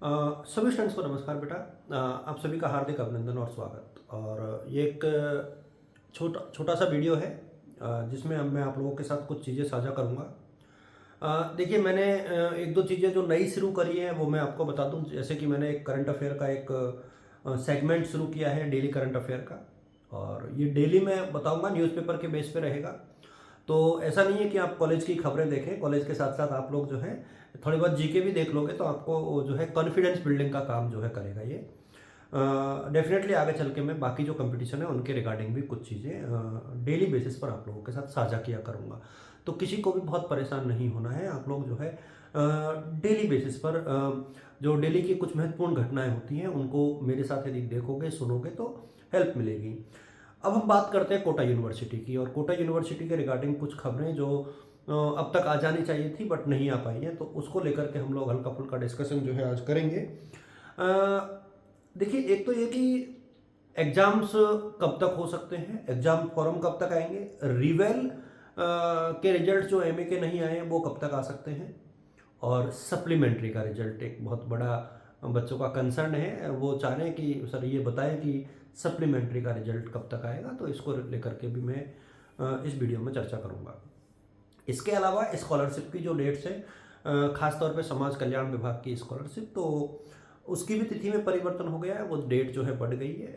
सभी स्टूडेंट्स को नमस्कार बेटा। आप सभी का हार्दिक अभिनंदन और स्वागत। और ये एक छोटा छोटा सा वीडियो है जिसमें अब मैं आप लोगों के साथ कुछ चीज़ें साझा करूँगा। देखिए, मैंने एक दो चीज़ें जो नई शुरू करी हैं वो मैं आपको बता दूँ। जैसे कि मैंने एक करंट अफेयर का एक सेगमेंट शुरू किया है, डेली करंट अफेयर का। और ये डेली मैं बताऊँगा, न्यूज़पेपर के बेस पे रहेगा। तो ऐसा नहीं है कि आप कॉलेज की खबरें देखें, कॉलेज के साथ साथ आप लोग जो है थोड़ी बहुत जीके भी देख लोगे तो आपको वो जो है कॉन्फिडेंस बिल्डिंग का काम जो है करेगा ये। डेफिनेटली आगे चल के मैं बाकी जो कंपटीशन है उनके रिगार्डिंग भी कुछ चीज़ें डेली बेसिस पर आप लोगों के साथ साझा किया करूँगा। तो किसी को भी बहुत परेशान नहीं होना है। आप लोग जो है डेली बेसिस पर जो डेली की कुछ महत्वपूर्ण घटनाएं होती हैं उनको मेरे साथ यदि देखोगे सुनोगे तो हेल्प मिलेगी। अब हम बात करते हैं कोटा यूनिवर्सिटी की, और कोटा यूनिवर्सिटी के रिगार्डिंग कुछ खबरें जो अब तक आ जानी चाहिए थी बट नहीं आ पाई हैं, तो उसको लेकर के हम लोग हल्का फुल्का डिस्कशन जो है आज करेंगे। देखिए, एक तो ये कि एग्जाम्स कब तक हो सकते हैं, एग्जाम फॉर्म कब तक आएंगे, रिवेल के रिजल्ट जो एमए के नहीं आए हैं वो कब तक आ सकते हैं, और सप्लीमेंट्री का रिजल्ट एक बहुत बड़ा बच्चों का कंसर्न है। वो चाह रहे हैं कि सर ये बताएं कि सप्लीमेंट्री का रिजल्ट कब तक आएगा। तो इसको लेकर के भी मैं इस वीडियो में चर्चा करूंगा। इसके अलावा स्कॉलरशिप की जो डेट्स है, खास तौर पे समाज कल्याण विभाग की स्कॉलरशिप, तो उसकी भी तिथि में परिवर्तन हो गया है, वो डेट जो है बढ़ गई है।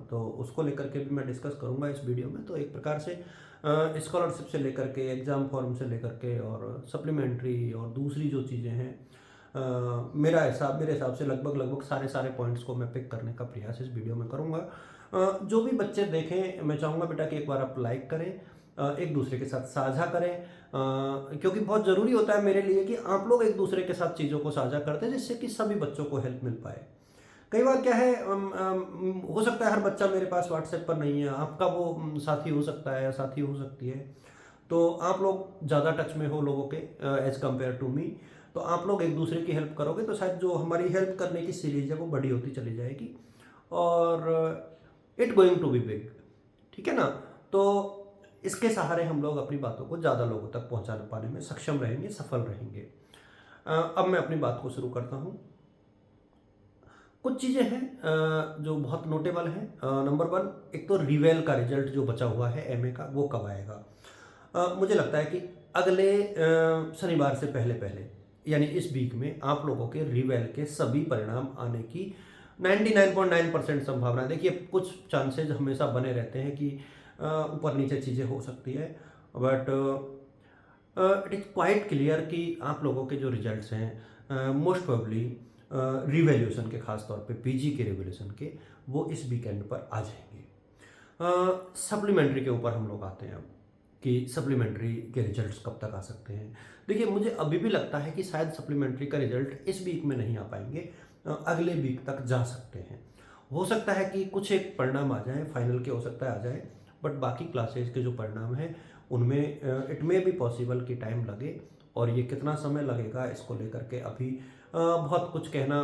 तो उसको लेकर के भी मैं डिस्कस करूंगा इस वीडियो में। तो एक प्रकार से स्कॉलरशिप से लेकर के एग्ज़ाम फॉर्म से लेकर के और सप्लीमेंट्री और दूसरी जो चीज़ें हैं, मेरे हिसाब से लगभग लगभग सारे सारे पॉइंट्स को मैं पिक करने का प्रयास इस वीडियो में करूँगा। जो भी बच्चे देखें, मैं चाहूँगा बेटा कि एक बार आप लाइक करें, एक दूसरे के साथ साझा करें, क्योंकि बहुत ज़रूरी होता है मेरे लिए कि आप लोग एक दूसरे के साथ चीज़ों को साझा करते हैं जिससे कि सभी बच्चों को हेल्प मिल पाए। कई बार क्या है, हो सकता है हर बच्चा मेरे पास व्हाट्सएप पर नहीं है, आपका वो साथी हो सकता है या साथी हो सकती है, तो आप लोग ज़्यादा टच में हो लोगों के एज कम्पेयर टू मी। तो आप लोग एक दूसरे की हेल्प करोगे तो शायद जो हमारी हेल्प करने की सीरीज है वो बड़ी होती चली जाएगी, और it going to be big. ठीक है ना। तो इसके सहारे हम लोग अपनी बातों को ज़्यादा लोगों तक पहुंचा पाने में सक्षम रहेंगे, सफल रहेंगे। अब मैं अपनी बात को शुरू करता हूं। कुछ चीज़ें हैं जो बहुत नोटेबल हैं। नंबर वन, एक तो रिवेल का रिजल्ट जो बचा हुआ है एमए का, वो कब आएगा। मुझे लगता है कि अगले शनिवार से पहले पहले, यानी इस वीक में आप लोगों के रिवेल के सभी परिणाम आने की 99.9% संभावना है। देखिए, कुछ चांसेज हमेशा बने रहते हैं कि ऊपर नीचे चीज़ें हो सकती है, but it is quite clear कि आप लोगों के जो रिजल्ट्स हैं मोस्ट प्रोबेबली रिवैल्यूएशन के, खास तौर पे पीजी के रिवैल्यूएशन के, वो इस वीकेंड पर आ जाएंगे। सप्लीमेंट्री के ऊपर हम लोग आते हैं अब, कि सप्लीमेंट्री के रिजल्ट्स कब तक आ सकते हैं। देखिए, मुझे अभी भी लगता है कि शायद सप्लीमेंट्री का रिजल्ट इस वीक में नहीं आ पाएंगे, अगले वीक तक जा सकते हैं। हो सकता है कि कुछ एक परिणाम आ जाए, फाइनल के हो सकता है आ जाए, बट बाकी क्लासेस के जो परिणाम हैं उनमें इट मे बी पॉसिबल कि टाइम लगे। और ये कितना समय लगेगा इसको लेकर के अभी बहुत कुछ कहना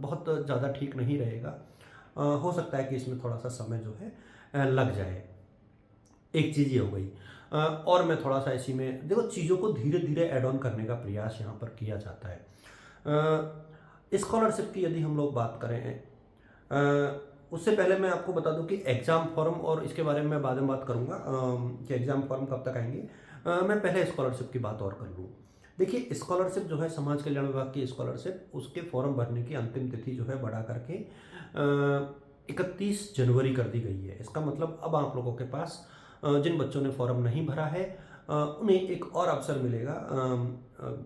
बहुत ज़्यादा ठीक नहीं रहेगा। हो सकता है कि इसमें थोड़ा सा समय जो है लग जाए। एक चीज़ ये हो गई। और मैं थोड़ा सा इसी में देखो, चीज़ों को धीरे धीरे एड ऑन करने का प्रयास यहाँ पर किया जाता है। स्कॉलरशिप की यदि हम लोग बात करें, उससे पहले मैं आपको बता दूं कि एग्ज़ाम फॉर्म, और इसके बारे में मैं बाद में बात करूंगा कि एग्ज़ाम फॉर्म कब तक आएंगे। मैं पहले स्कॉलरशिप की बात और कर लूँ। देखिए, स्कॉलरशिप जो है समाज कल्याण विभाग की स्कॉलरशिप, उसके फॉर्म भरने की अंतिम तिथि जो है बढ़ा करके 31 जनवरी कर दी गई है। इसका मतलब अब आप लोगों के पास जिन बच्चों ने फॉर्म नहीं भरा है उन्हें एक और अवसर मिलेगा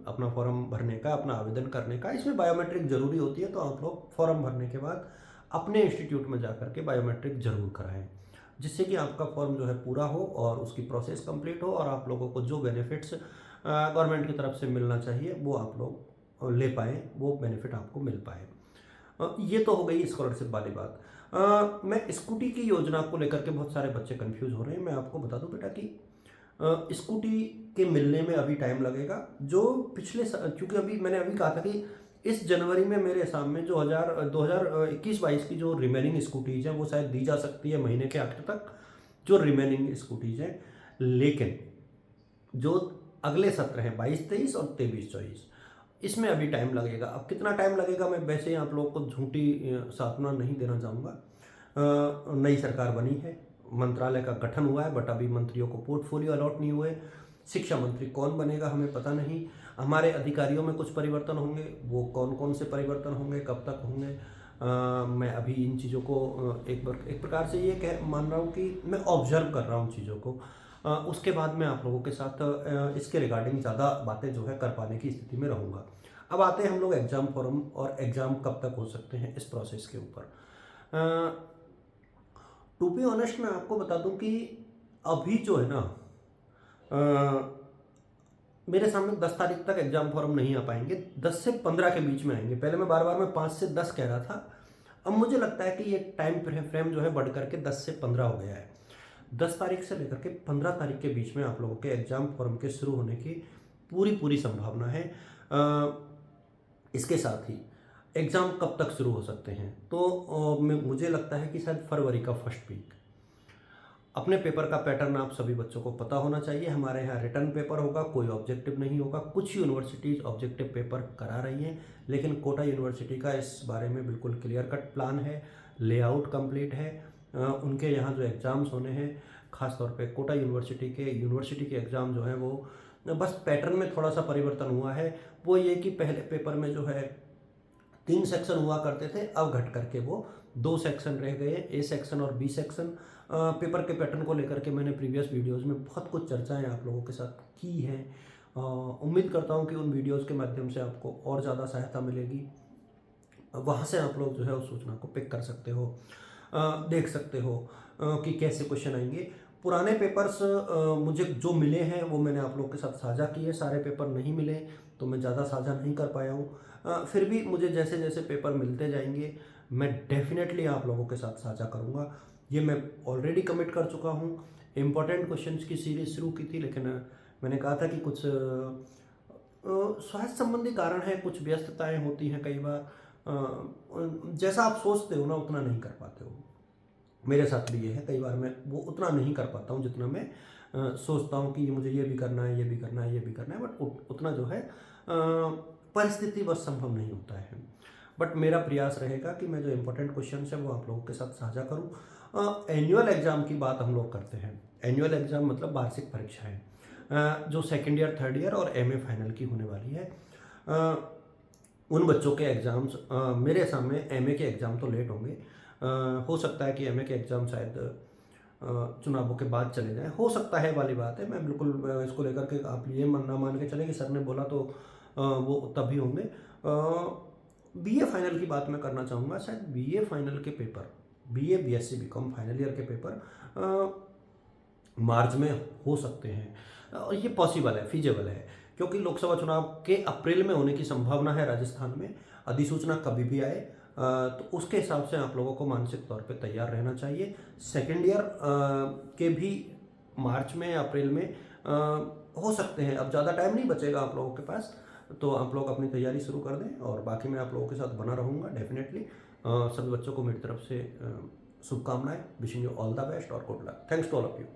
अपना फॉर्म भरने का, अपना आवेदन करने का। इसमें बायोमेट्रिक ज़रूरी होती है, तो आप लोग फॉर्म भरने के बाद अपने इंस्टीट्यूट में जाकर के बायोमेट्रिक जरूर कराएं, जिससे कि आपका फॉर्म जो है पूरा हो और उसकी प्रोसेस कंप्लीट हो, और आप लोगों को जो बेनिफिट्स गवर्नमेंट की तरफ से मिलना चाहिए वो आप लोग ले पाएँ, वो बेनिफिट आपको मिल पाए। ये तो हो गई स्कॉलरशिप वाली बात। मैं स्कूटी की योजना को लेकर के बहुत सारे बच्चे कंफ्यूज हो रहे हैं। मैं आपको बता दूं बेटा कि स्कूटी के मिलने में अभी टाइम लगेगा। जो क्योंकि अभी मैंने अभी कहा था कि इस जनवरी में मेरे हिसाब में जो 2021-22 की जो रिमेनिंग स्कूटीज हैं वो शायद दी जा सकती है महीने के आखिर तक, जो रिमेनिंग स्कूटीज हैं। लेकिन जो अगले सत्र हैं 22-23 और 23-24, इसमें अभी टाइम लगेगा। अब कितना टाइम लगेगा मैं वैसे ही आप लोगों को झूठी सांत्वना नहीं देना चाहूँगा। नई सरकार बनी है, मंत्रालय का गठन हुआ है, बट अभी मंत्रियों को पोर्टफोलियो अलॉट नहीं हुए। शिक्षा मंत्री कौन बनेगा हमें पता नहीं। हमारे अधिकारियों में कुछ परिवर्तन होंगे, वो कौन कौन से परिवर्तन होंगे, कब तक होंगे, मैं अभी इन चीज़ों को एक प्रकार से ये मान रहा हूँ कि मैं ऑब्जर्व कर रहा हूँ चीज़ों को। उसके बाद मैं आप लोगों के साथ इसके रिगार्डिंग ज़्यादा बातें जो है कर पाने की स्थिति में रहूँगा। अब आते हैं हम लोग एग्ज़ाम फॉर्म और एग्ज़ाम कब तक हो सकते हैं इस प्रोसेस के ऊपर। टू बी ऑनेस्ट मैं आपको बता दूं कि अभी जो है ना, मेरे सामने 10 तारीख तक एग्जाम फॉर्म नहीं आ पाएंगे, 10 से 15 के बीच में आएंगे। पहले मैं बार बार मैं 5 से 10 कह रहा था, अब मुझे लगता है कि ये टाइम फ्रेम जो है बढ़ करके 10 से 15 हो गया है। 10 तारीख से लेकर के 15 तारीख के बीच में आप लोगों के एग्जाम फॉर्म के शुरू होने की पूरी संभावना है। इसके साथ ही एग्ज़ाम कब तक शुरू हो सकते हैं, तो मुझे लगता है कि शायद फरवरी का फर्स्ट वीक। अपने पेपर का पैटर्न आप सभी बच्चों को पता होना चाहिए। हमारे यहाँ रिटर्न पेपर होगा, कोई ऑब्जेक्टिव नहीं होगा। कुछ यूनिवर्सिटीज़ ऑब्जेक्टिव पेपर करा रही हैं, लेकिन कोटा यूनिवर्सिटी का इस बारे में बिल्कुल क्लियर कट प्लान है, लेआउट कंप्लीट है। उनके यहाँ जो एग्ज़ाम्स होने हैं, ख़ासतौर पे कोटा यूनिवर्सिटी के एग्ज़ाम जो हैं वो बस पैटर्न में थोड़ा सा परिवर्तन हुआ है। वो ये कि पहले पेपर में जो है 3 सेक्शन हुआ करते थे, अब घट करके वो 2 सेक्शन रह गए, ए सेक्शन और बी सेक्शन। पेपर के पैटर्न को लेकर के मैंने प्रीवियस वीडियोस में बहुत कुछ चर्चाएं आप लोगों के साथ की हैं। उम्मीद करता हूं कि उन वीडियोस के माध्यम से आपको और ज़्यादा सहायता मिलेगी। वहाँ से आप लोग जो है उस सूचना को पिक कर सकते हो, देख सकते हो कि कैसे क्वेश्चन आएंगे। पुराने पेपर्स मुझे जो मिले हैं वो मैंने आप लोगों के साथ साझा किए। सारे पेपर नहीं मिले तो मैं ज़्यादा साझा नहीं कर पाया हूँ। फिर भी मुझे जैसे जैसे पेपर मिलते जाएंगे मैं डेफिनेटली आप लोगों के साथ साझा करूँगा। ये मैं ऑलरेडी कमिट कर चुका हूँ। इम्पोर्टेंट क्वेश्चंस की सीरीज शुरू की थी, लेकिन मैंने कहा था कि कुछ स्वास्थ्य संबंधी कारण है, कुछ व्यस्तताएं होती हैं कई बार। जैसा आप सोचते हो ना उतना नहीं कर पाते हो। मेरे साथ भी ये है, कई बार मैं वो उतना नहीं कर पाता हूँ जितना मैं सोचता हूँ कि मुझे ये भी करना है, ये भी करना है, ये भी करना है, बट उतना जो है परिस्थिति बस संभव नहीं होता है। बट मेरा प्रयास रहेगा कि मैं जो इम्पोर्टेंट क्वेश्चन है वो आप लोगों के साथ साझा करूँ। एनुअल एग्ज़ाम की बात हम लोग करते हैं। एनुअल एग्ज़ाम मतलब वार्षिक परीक्षाएँ जो सेकेंड ईयर, थर्ड ईयर और MA फाइनल की होने वाली है। उन बच्चों के एग्ज़ाम्स मेरे सामने MA के एग्ज़ाम तो लेट होंगे। हो सकता है कि MA के एग्ज़ाम शायद चुनावों के बाद चले जाएं, हो सकता है वाली बात है। मैं बिल्कुल इसको लेकर के आप ये ना मान के चले कि सर ने बोला तो वो तभी होंगे। BA फाइनल की बात मैं करना चाहूँगा। शायद BA फाइनल के paper, BA BSc BCom final year के पेपर मार्च में हो सकते हैं और ये पॉसिबल है, फीजेबल है, क्योंकि लोकसभा चुनाव के अप्रैल में होने की संभावना है राजस्थान में। अधिसूचना कभी भी आए तो उसके हिसाब से आप लोगों को मानसिक तौर पे तैयार रहना चाहिए। सेकेंड ईयर के भी मार्च में या अप्रैल में हो सकते हैं। अब ज़्यादा टाइम नहीं बचेगा आप लोगों के पास, तो आप लोग अपनी तैयारी शुरू कर दें और बाकी मैं आप लोगों के साथ बना रहूँगा डेफिनेटली। सभी बच्चों को मेरी तरफ से शुभकामनाएं। Wishing you all the best और good luck. Thanks to all of you.